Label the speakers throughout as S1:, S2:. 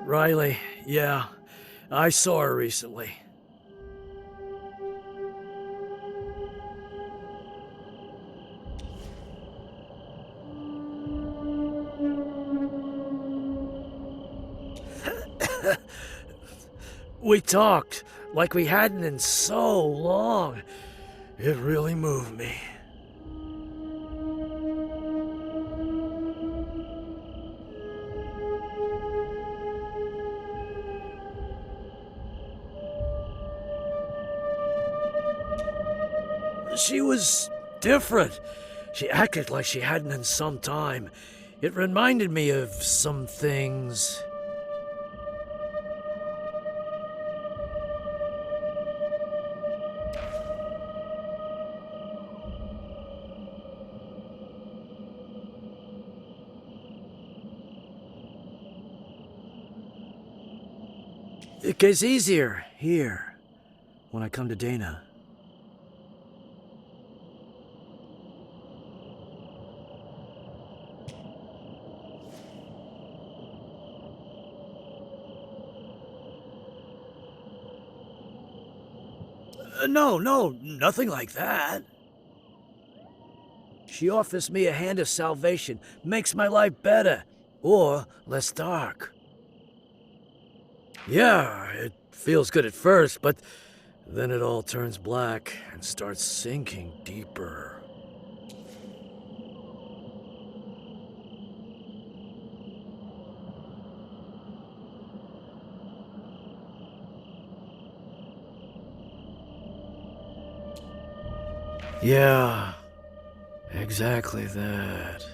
S1: Riley, yeah. I saw her recently. We talked like we hadn't in so long. It really moved me. She was different. She acted like she hadn't in some time. It reminded me of some things. It gets easier here when I come to Dana. No, nothing like that. She offers me a hand of salvation, makes my life better, or less dark. Yeah, it feels good at first, but then it all turns black and starts sinking deeper. Yeah, exactly that.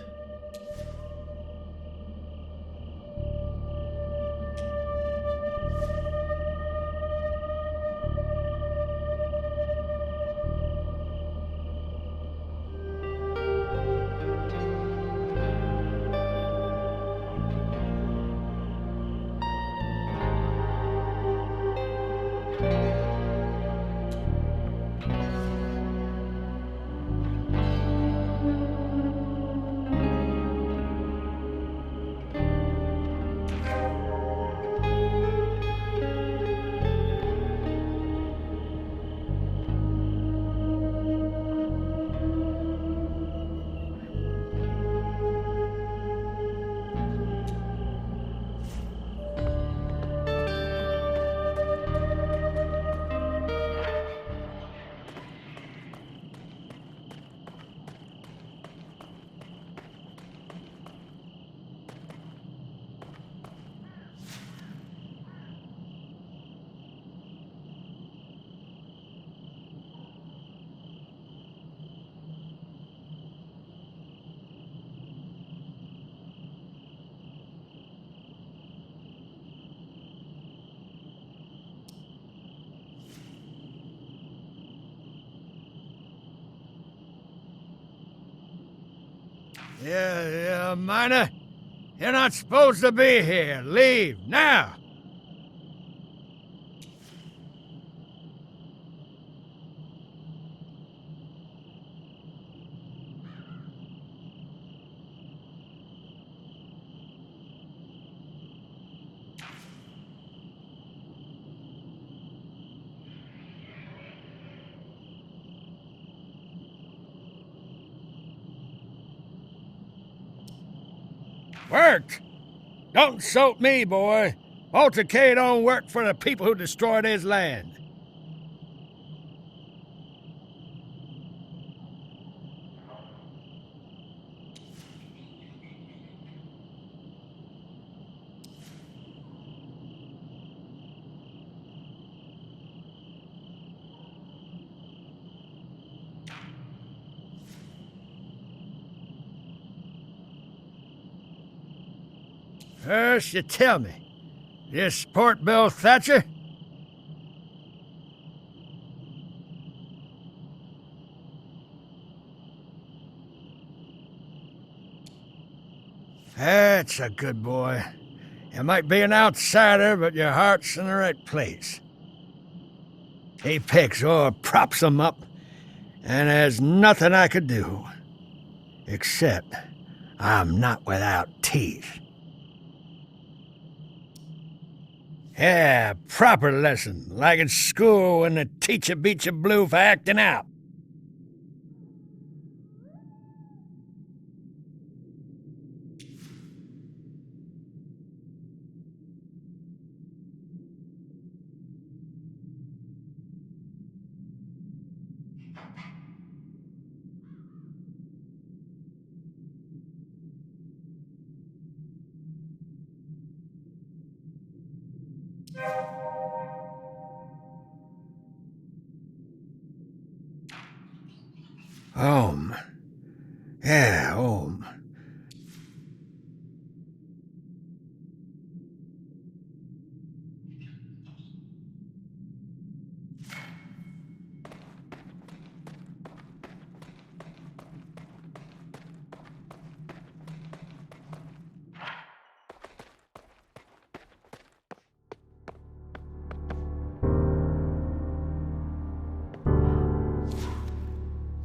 S2: Yeah, Miner. You're not supposed to be here. Leave, now! Work? Don't insult me, boy. Walter K don't work for the people who destroyed his land. First, you tell me, you support Bill Thatcher? That's a good boy. You might be an outsider, but your heart's in the right place. He picks or props 'em up, and there's nothing I could do. Except I'm not without teeth. Yeah, proper lesson, like in school when the teacher beats you blue for acting out. Home. Yeah, home.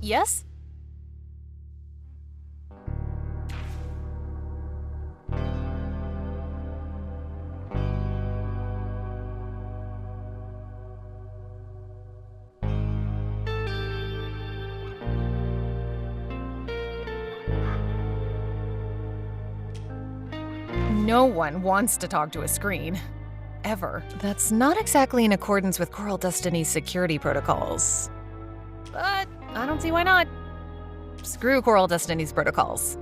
S3: Yes? No one wants to talk to a screen. Ever. That's not exactly in accordance with Coral Destiny's security protocols. But I don't see why not. Screw Coral Destiny's protocols.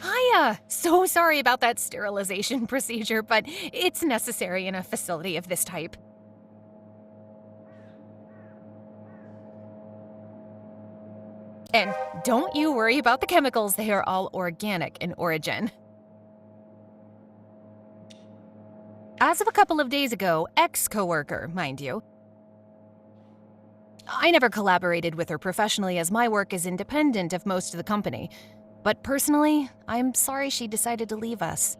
S3: Hiya! So sorry about that sterilization procedure, but it's necessary in a facility of this type. And don't you worry about the chemicals, they are all organic in origin. As of a couple of days ago, ex-coworker, mind you. I never collaborated with her professionally as my work is independent of most of the company. But personally, I'm sorry she decided to leave us.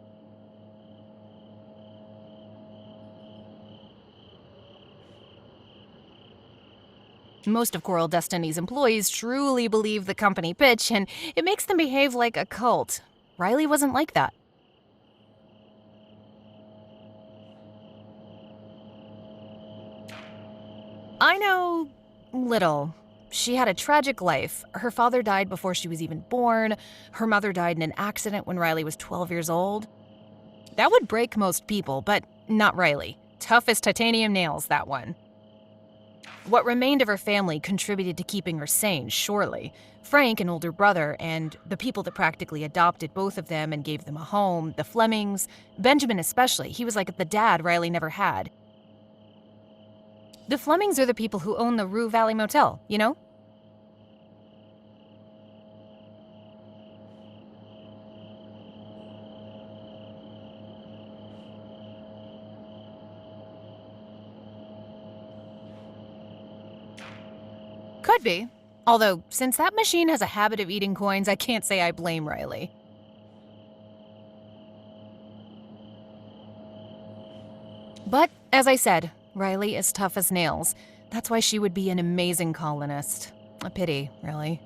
S3: Most of Coral Destiny's employees truly believe the company pitch, and it makes them behave like a cult. Riley wasn't like that. I know little. She had a tragic life. Her father died before she was even born. Her mother died in an accident when Riley was 12 years old. That would break most people, but not Riley. Tough as titanium nails, that one. What remained of her family contributed to keeping her sane, surely. Frank, an older brother, and the people that practically adopted both of them and gave them a home, the Flemings, Benjamin especially, he was like the dad Riley never had. The Flemings are the people who own the Rue Valley Motel, you know? Could be. Although, since that machine has a habit of eating coins, I can't say I blame Riley. But, as I said, Riley is tough as nails. That's why she would be an amazing colonist. A pity, really.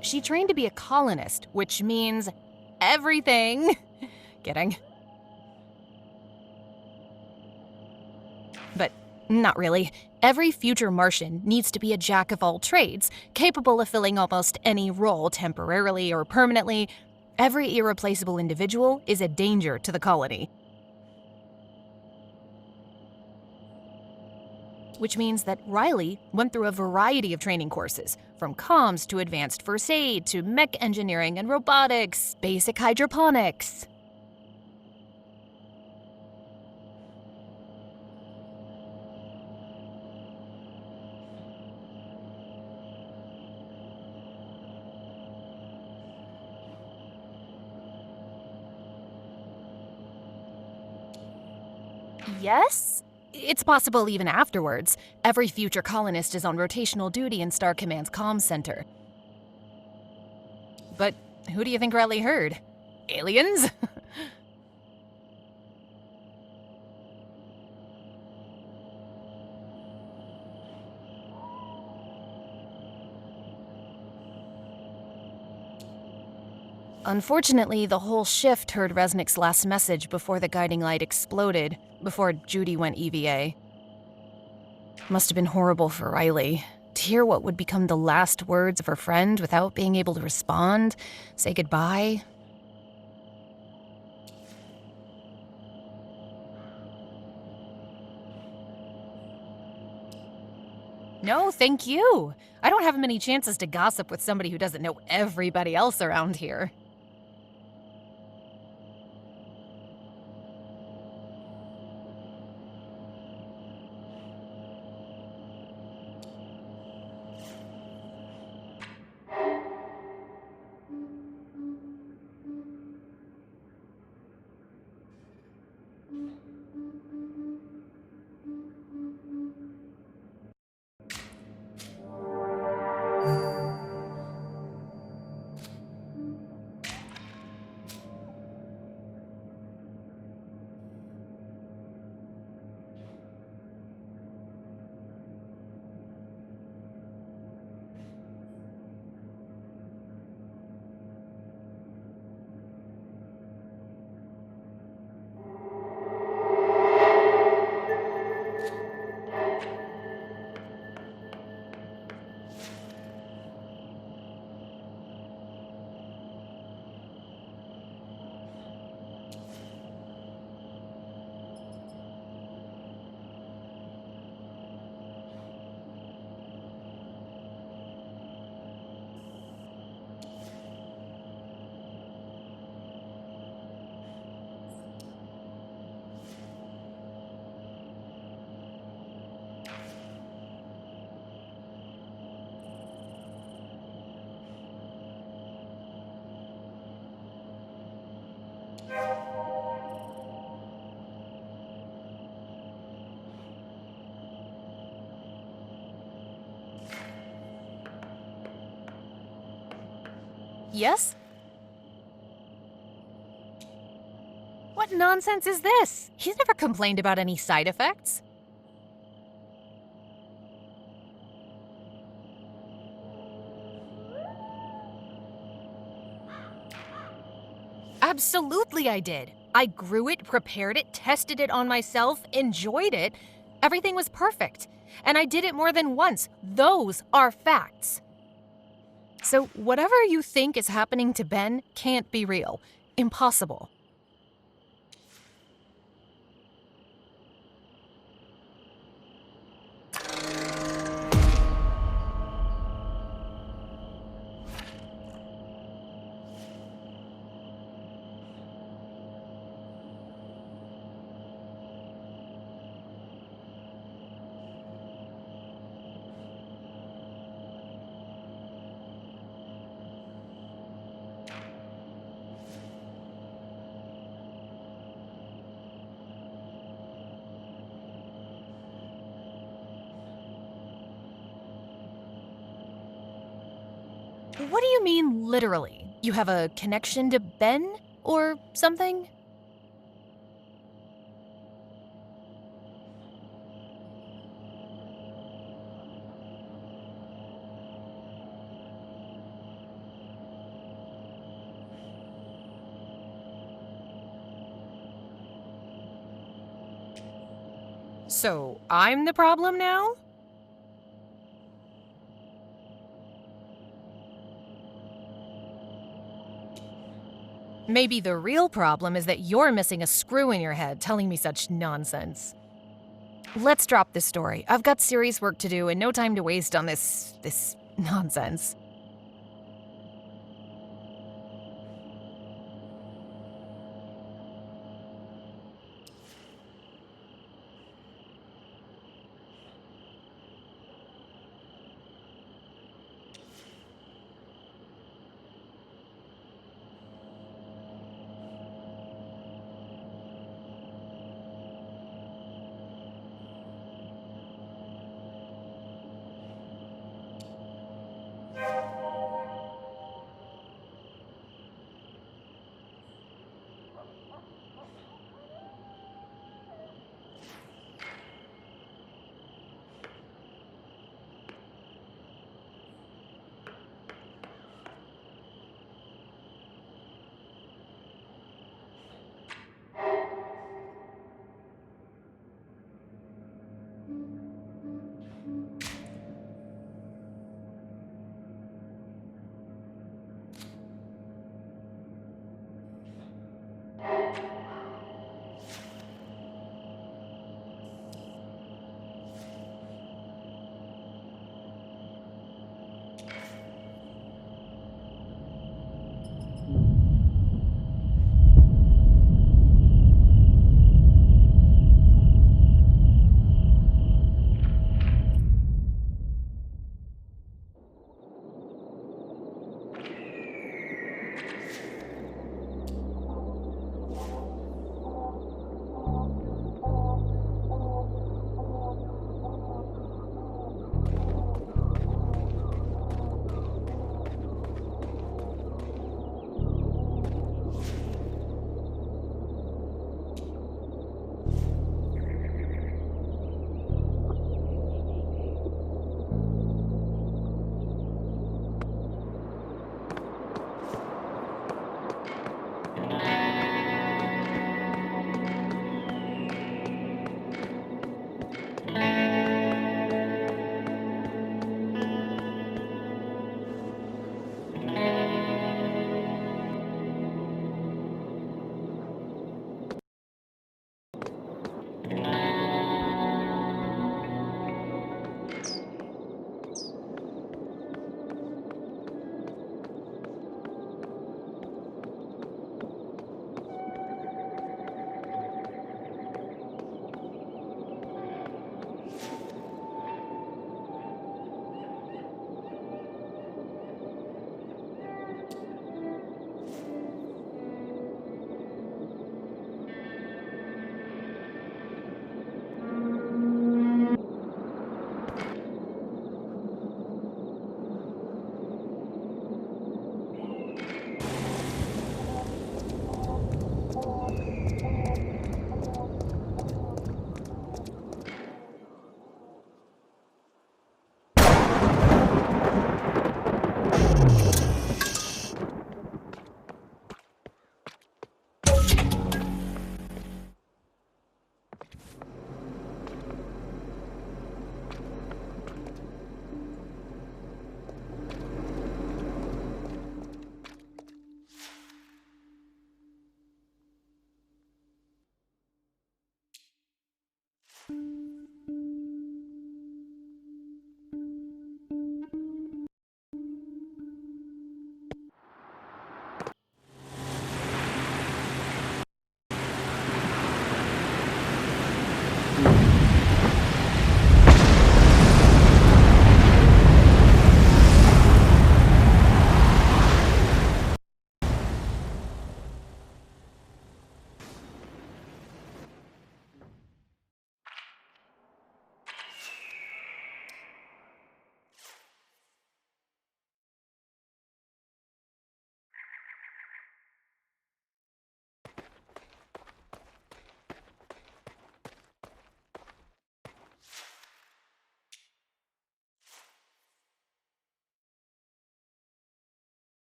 S3: She trained to be a colonist, which means everything. Kidding. But not really. Every future Martian needs to be a jack of all trades, capable of filling almost any role temporarily or permanently. Every irreplaceable individual is a danger to the colony. Which means that Riley went through a variety of training courses, from comms to advanced first aid to mech engineering and robotics, basic hydroponics. Yes? It's possible even afterwards. Every future colonist is on rotational duty in Star Command's comms center. But who do you think Riley heard? Aliens? Unfortunately, the whole shift heard Resnick's last message before the guiding light exploded, before Judy went EVA. Must have been horrible for Riley. To hear what would become the last words of her friend without being able to respond, say goodbye. No, thank you. I don't have many chances to gossip with somebody who doesn't know everybody else around here. Yes? What nonsense is this? He's never complained about any side effects. Absolutely I did. I grew it, prepared it, tested it on myself, enjoyed it. Everything was perfect. And I did it more than once. Those are facts. So whatever you think is happening to Ben can't be real. Impossible. What do you mean, literally? You have a connection to Ben? Or something? So, I'm the problem now? Maybe the real problem is that you're missing a screw in your head telling me such nonsense. Let's drop this story. I've got serious work to do and no time to waste on this nonsense.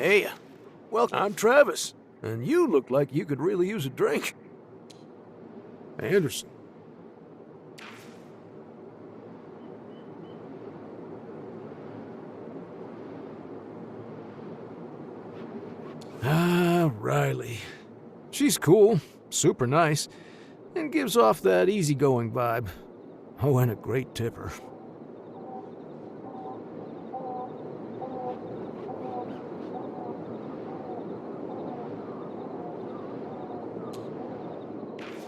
S4: Hey, well, I'm Travis, and you look like you could really use a drink. Anderson. Ah, Riley. She's cool, super nice, and gives off that easygoing vibe. Oh, and a great tipper.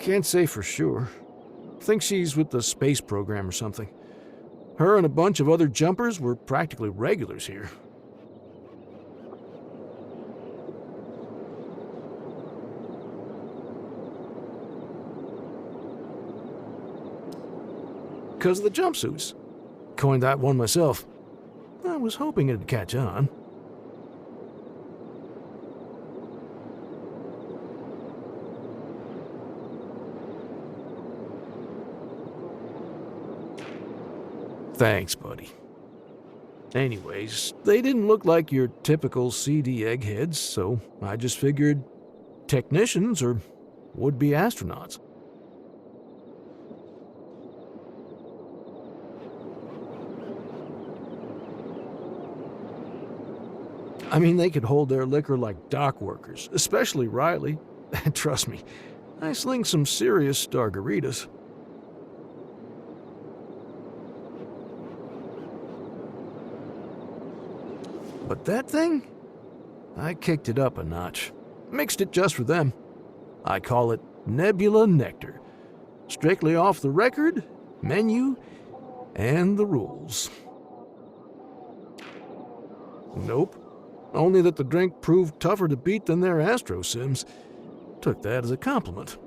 S4: Can't say for sure. Think she's with the space program or something. Her and a bunch of other jumpers were practically regulars here. Because of the jumpsuits. Coined that one myself. I was hoping it'd catch on. Thanks, buddy. Anyways, they didn't look like your typical CD eggheads, so I just figured technicians or would-be astronauts. I mean, they could hold their liquor like dock workers, especially Riley. Trust me, I sling some serious stargaritas. But that thing? I kicked it up a notch. Mixed it just for them. I call it Nebula Nectar. Strictly off the record, menu, and the rules. Nope. Only that the drink proved tougher to beat than their Astro Sims. Took that as a compliment.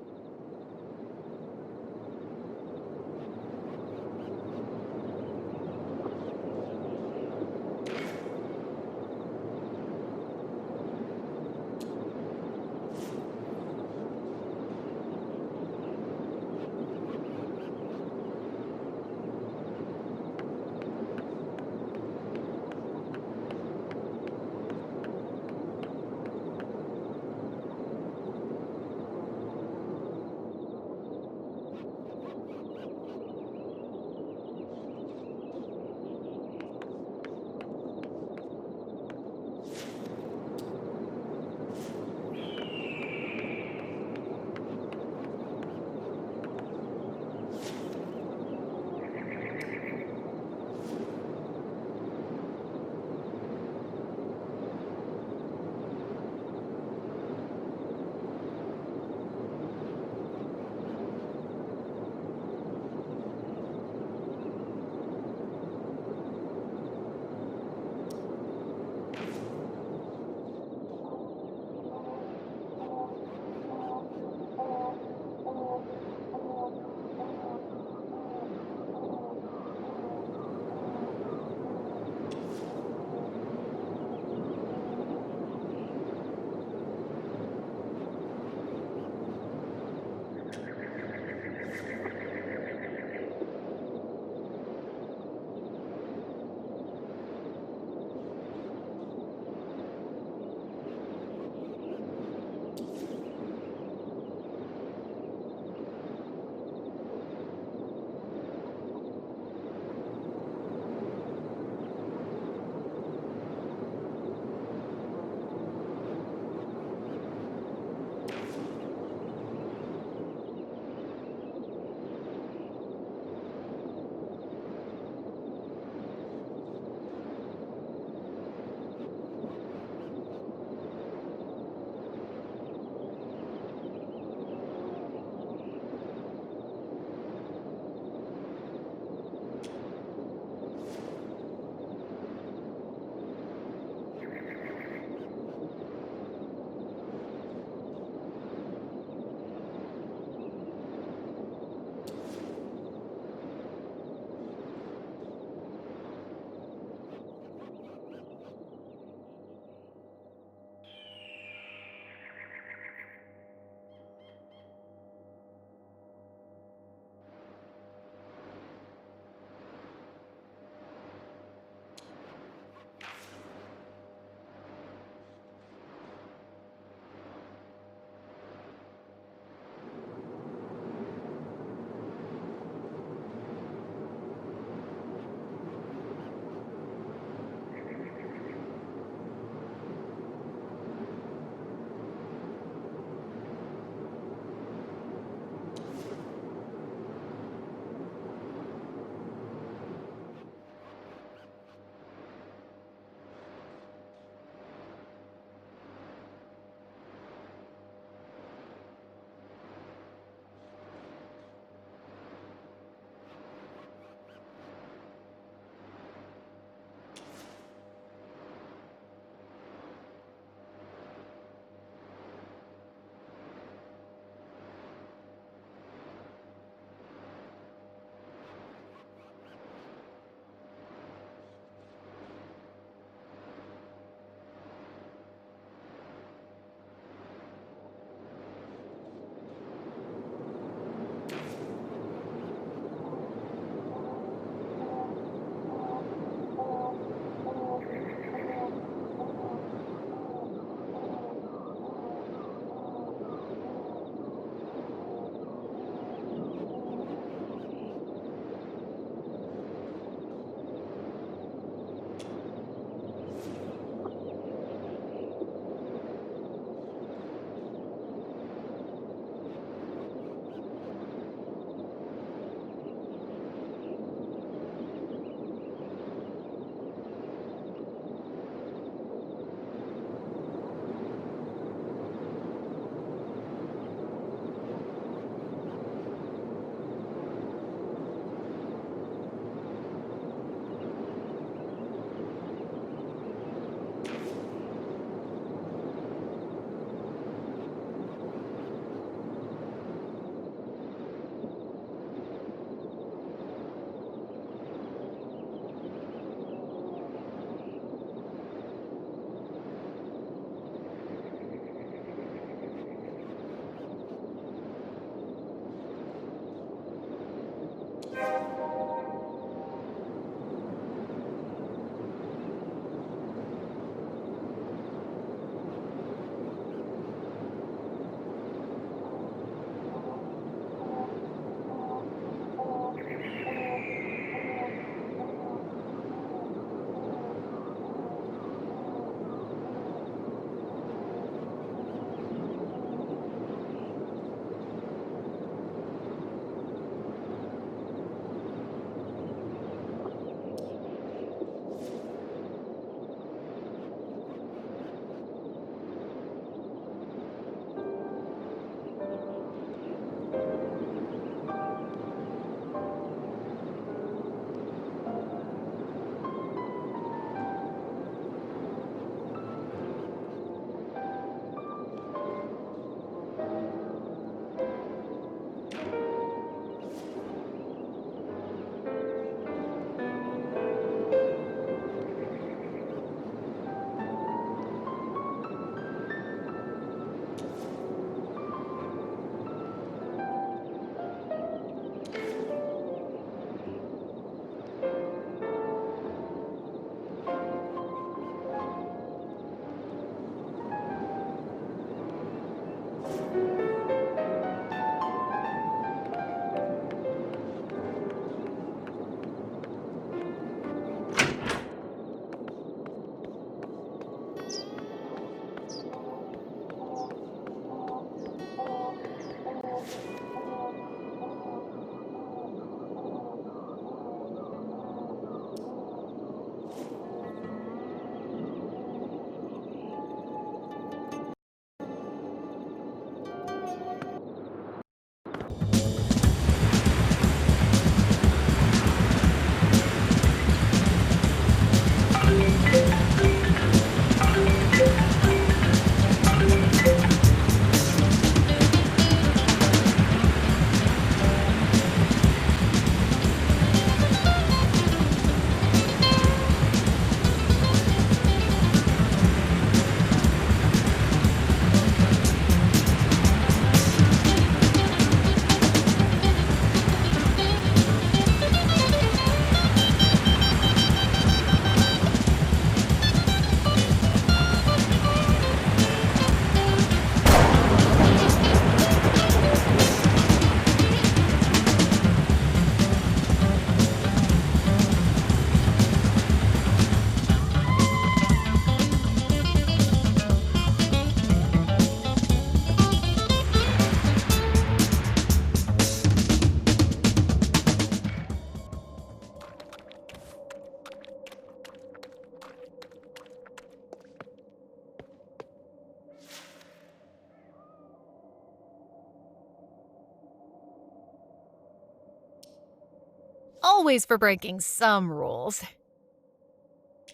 S3: Always for breaking some rules.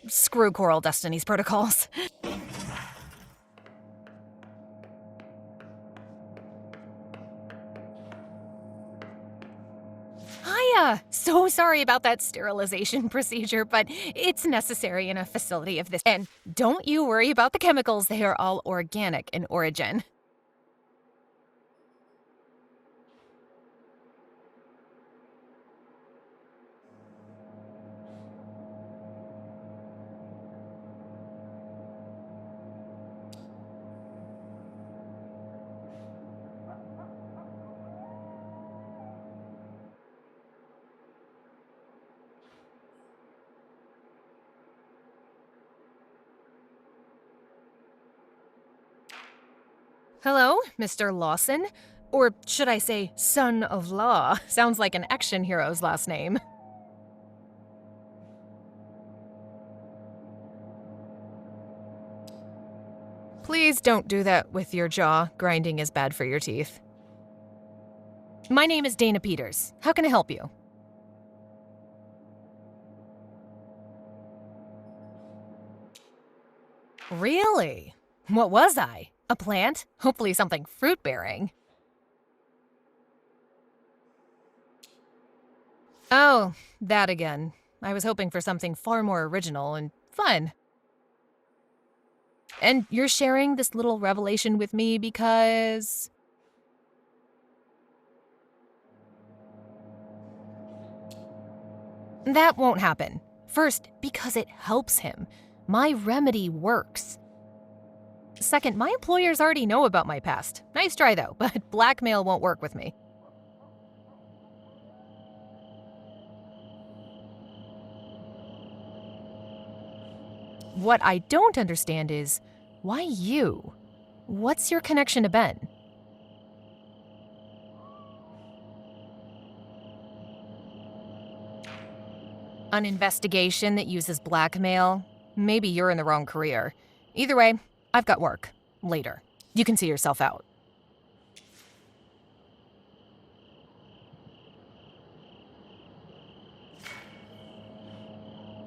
S3: Screw Coral Destiny's protocols. Hiya! So sorry about that sterilization procedure, but it's necessary in a facility of this. And don't you worry about the chemicals, they are all organic in origin. Hello, Mr. Lawson? Or should I say, son of law? Sounds like an action hero's last name. Please don't do that with your jaw. Grinding is bad for your teeth. My name is Dana Peters. How can I help you? Really? What was I? A plant? Hopefully something fruit-bearing. Oh, that again. I was hoping for something far more original and fun. And you're sharing this little revelation with me because... That won't happen. First, because it helps him. My remedy works. Second, my employers already know about my past. Nice try, though, but blackmail won't work with me. What I don't understand is, why you? What's your connection to Ben? An investigation that uses blackmail? Maybe you're in the wrong career. Either way, I've got work. Later. You can see yourself out.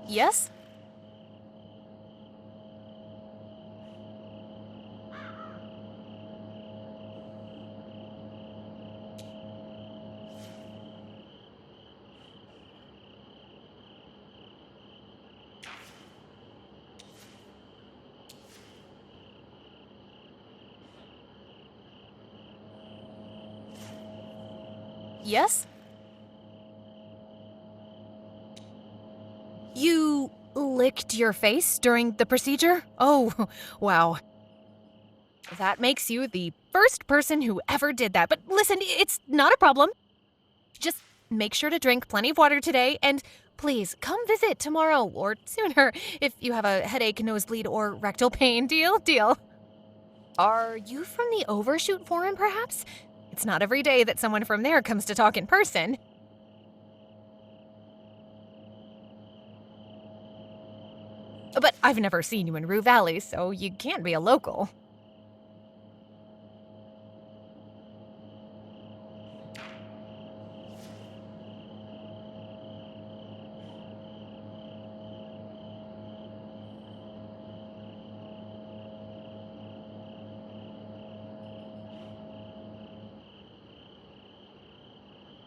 S3: Yes? Yes? You licked your face during the procedure? Oh, wow. That makes you the first person who ever did that. But listen, it's not a problem. Just make sure to drink plenty of water today, and please come visit tomorrow or sooner if you have a headache, nosebleed, or rectal pain. Deal? Deal. Are you from the Overshoot Forum, perhaps? It's not every day that someone from there comes to talk in person. But I've never seen you in Rue Valley, so you can't be a local.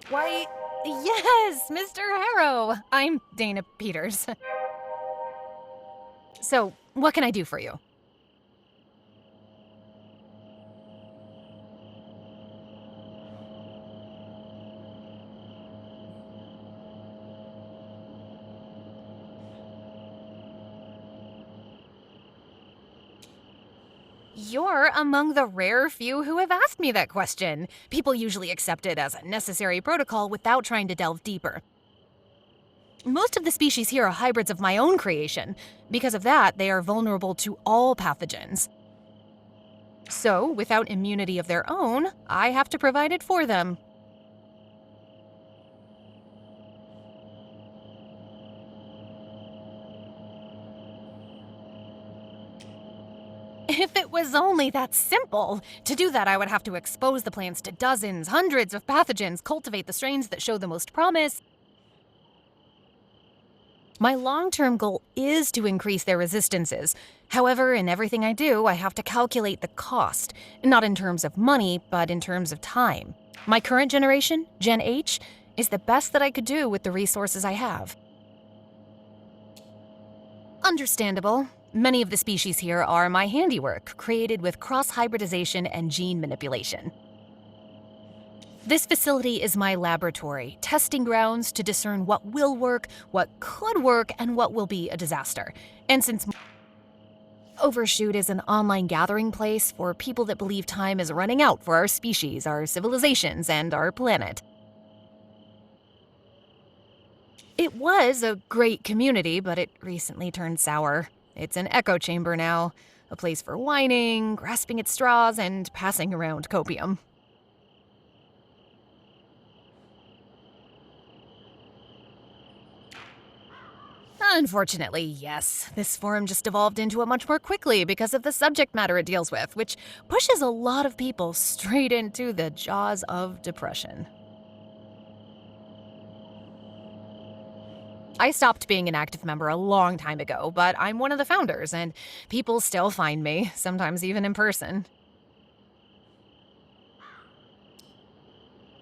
S3: Why, yes, Mr. Harrow. I'm Dana Peters. So, what can I do for you? You're among the rare few who have asked me that question. People usually accept it as a necessary protocol without trying to delve deeper. Most of the species here are hybrids of my own creation. Because of that, they are vulnerable to all pathogens. So, without immunity of their own, I have to provide it for them. If it was only that simple! To do that, I would have to expose the plants to dozens, hundreds of pathogens, cultivate the strains that show the most promise. My long-term goal is to increase their resistances. However, in everything I do, I have to calculate the cost, not in terms of money, but in terms of time. My current generation, Gen H, is the best that I could do with the resources I have. Understandable. Many of the species here are my handiwork, created with cross-hybridization and gene manipulation. This facility is my laboratory, testing grounds to discern what will work, what could work, and what will be a disaster. And since Overshoot is an online gathering place for people that believe time is running out for our species, our civilizations, and our planet. It was a great community, but it recently turned sour. It's an echo chamber now, a place for whining, grasping at straws, and passing around copium. Unfortunately, yes. This forum just evolved into it much more quickly because of the subject matter it deals with, which pushes a lot of people straight into the jaws of depression. I stopped being an active member a long time ago, but I'm one of the founders, and people still find me, sometimes even in person.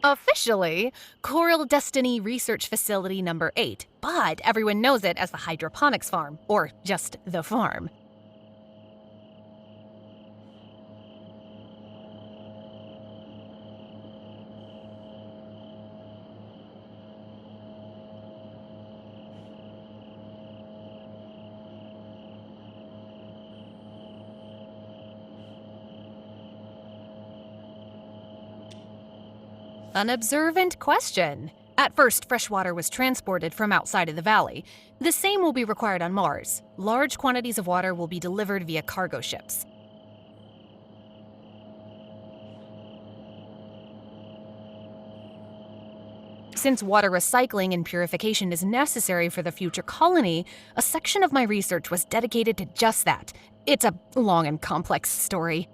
S3: Officially, Coral Destiny Research Facility Number 8, but everyone knows it as the Hydroponics Farm, or just the farm. An observant question. At first, fresh water was transported from outside of the valley. The same will be required on Mars. Large quantities of water will be delivered via cargo ships. Since water recycling and purification is necessary for the future colony, a section of my research was dedicated to just that. It's a long and complex story.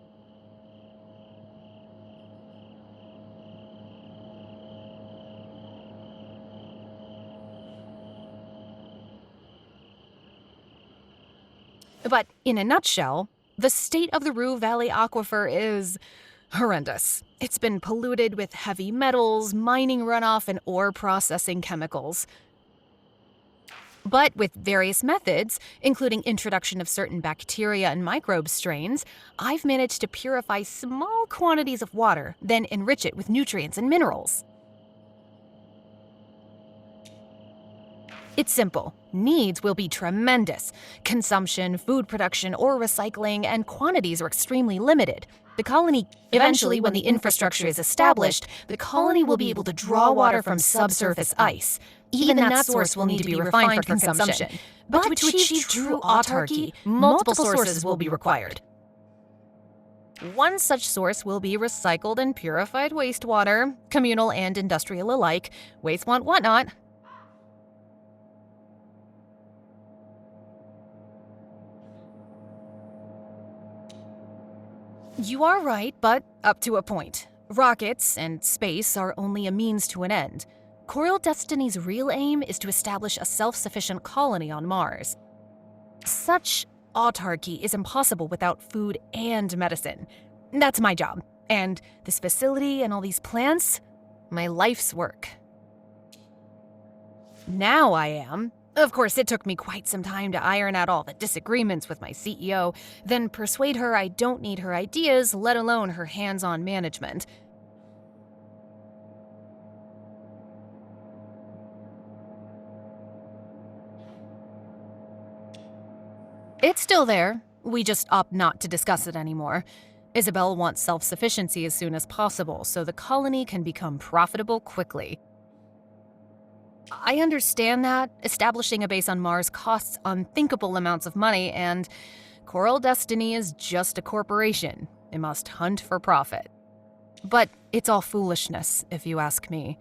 S3: But in a nutshell, the state of the Rue Valley aquifer is horrendous. It's been polluted with heavy metals, mining runoff, and ore processing chemicals. But with various methods, including introduction of certain bacteria and microbe strains, I've managed to purify small quantities of water, then enrich it with nutrients and minerals. It's simple. Needs will be tremendous. Consumption, food production, or recycling, and quantities are extremely limited. The colony, eventually, when the infrastructure is established, the colony will be able to draw water from subsurface ice. Even that source will need to be refined for consumption. But to achieve true autarky, multiple sources will be required. One such source will be recycled and purified wastewater, communal and industrial alike, waste want whatnot. You are right, but up to a point. Rockets and space are only a means to an end. Coral Destiny's real aim is to establish a self-sufficient colony on Mars. Such autarky is impossible without food and medicine. That's my job. And this facility and all these plants, my life's work. Now I am. Of course, it took me quite some time to iron out all the disagreements with my CEO, then persuade her I don't need her ideas, let alone her hands-on management. It's still there. We just opt not to discuss it anymore. Isabel wants self-sufficiency as soon as possible, so the colony can become profitable quickly. I understand that establishing a base on Mars costs unthinkable amounts of money, and Coral Destiny is just a corporation. It must hunt for profit. But it's all foolishness, if you ask me.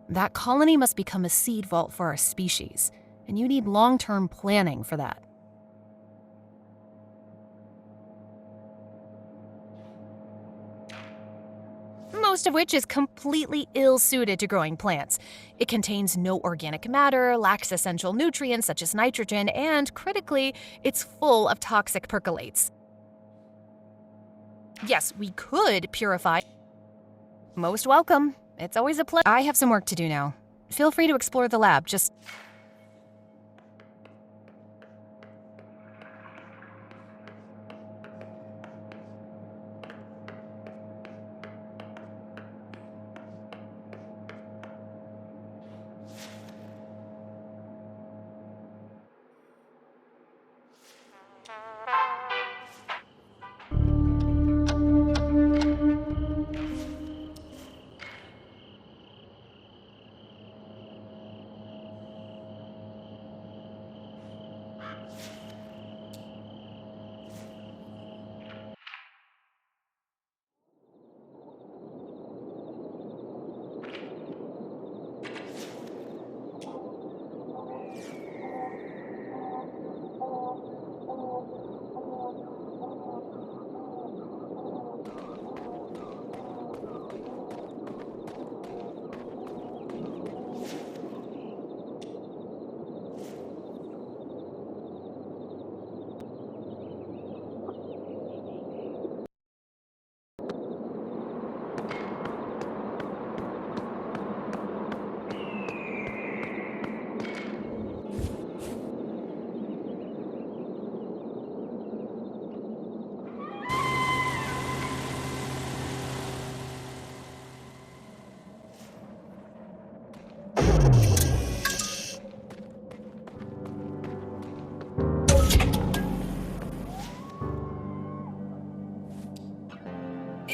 S3: That colony must become a seed vault for our species, and you need long-term planning for that. most of which is completely ill-suited to growing plants. It contains no organic matter, lacks essential nutrients such as nitrogen, and, critically, it's full of toxic percolates. Yes, we could purify. Most welcome. It's always a pleasure. I have some work to do now. Feel free to explore the lab, just...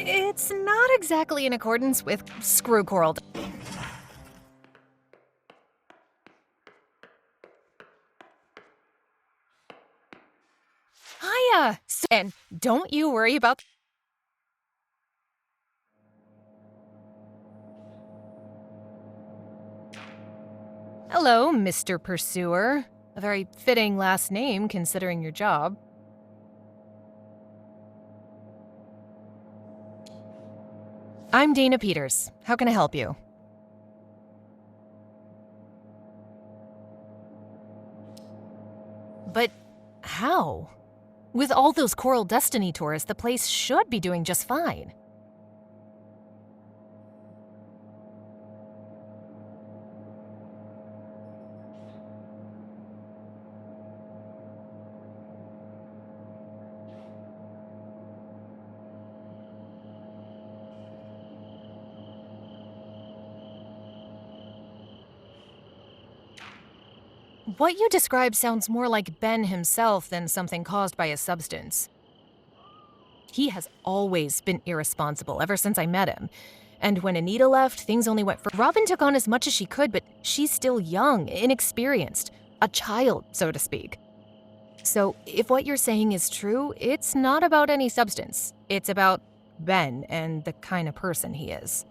S3: It's not exactly in accordance with screw coral. Hiya! And don't you worry about... Hello, Mr. Pursuer. A very fitting last name considering your job. I'm Dana Peters. How can I help you? But how? With all those Coral Destiny tours, the place should be doing just fine. What you describe sounds more like Ben himself than something caused by a substance. He has always been irresponsible ever since I met him. And when Anita left, things only went for... Robin took on as much as she could, but she's still young, inexperienced. A child, so to speak. So, if what you're saying is true, it's not about any substance. It's about Ben and the kind of person he is.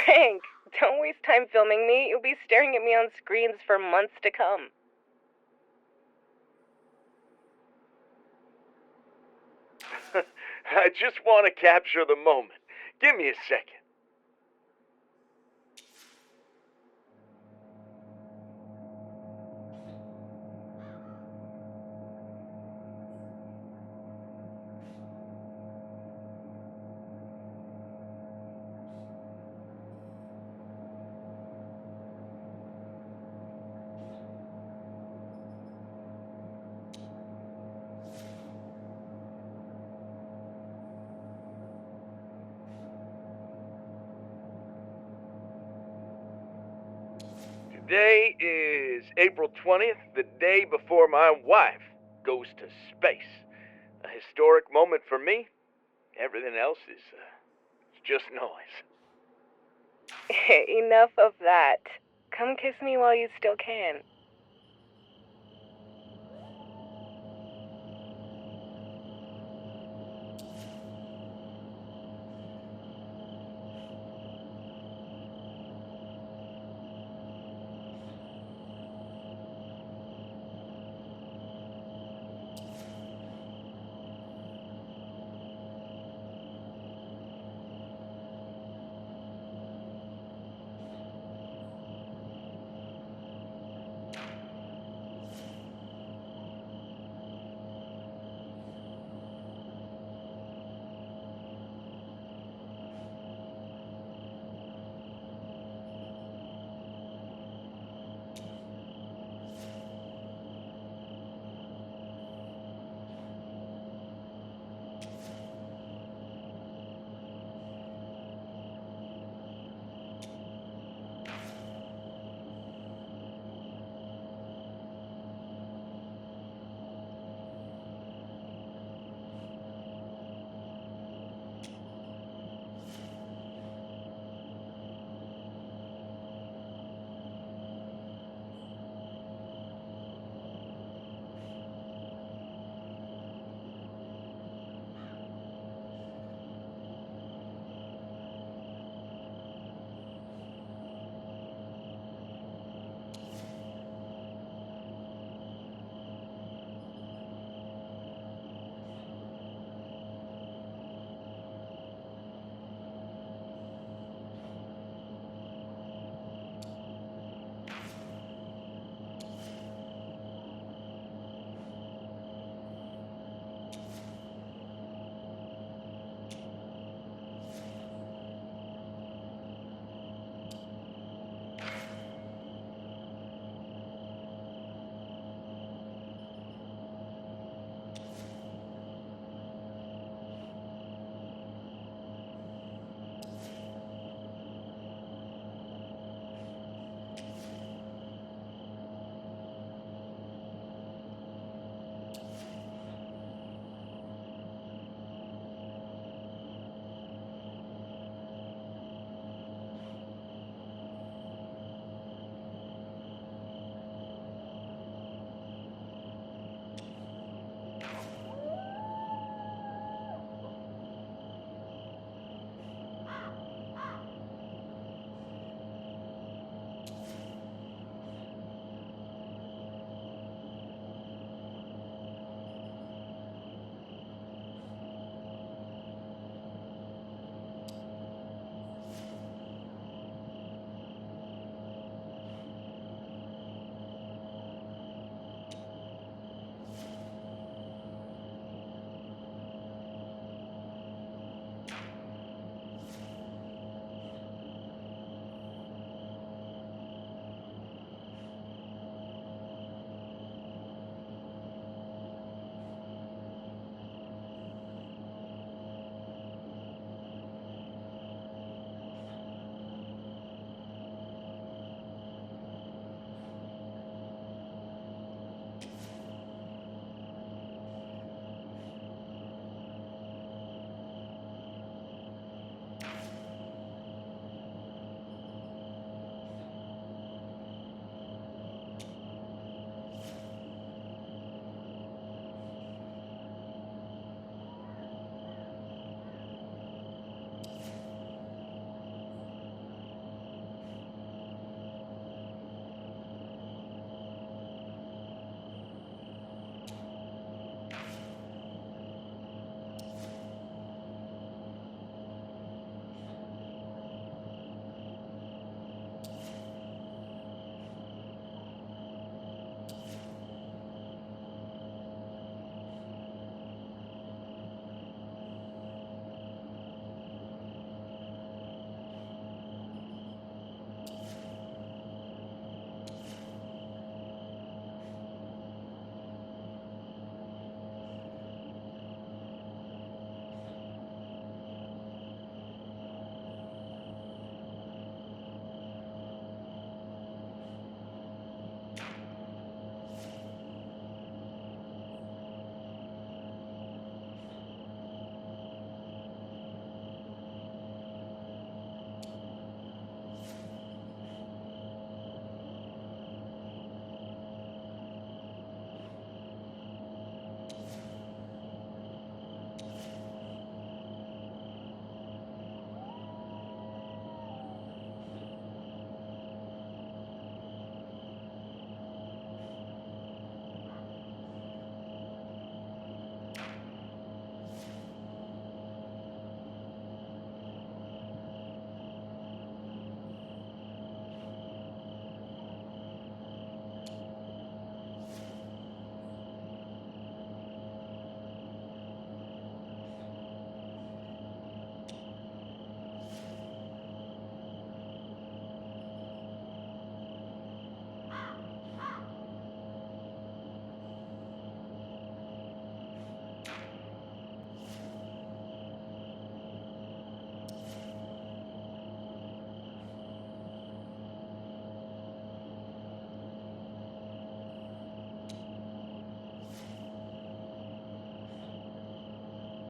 S5: Frank, don't waste time filming me. You'll be staring at me on screens for months to come.
S6: I just want to capture the moment. Give me a second. Today is April 20th, the day before my wife goes to space. A historic moment for me. Everything else is just noise.
S5: Enough of that. Come kiss me while you still can.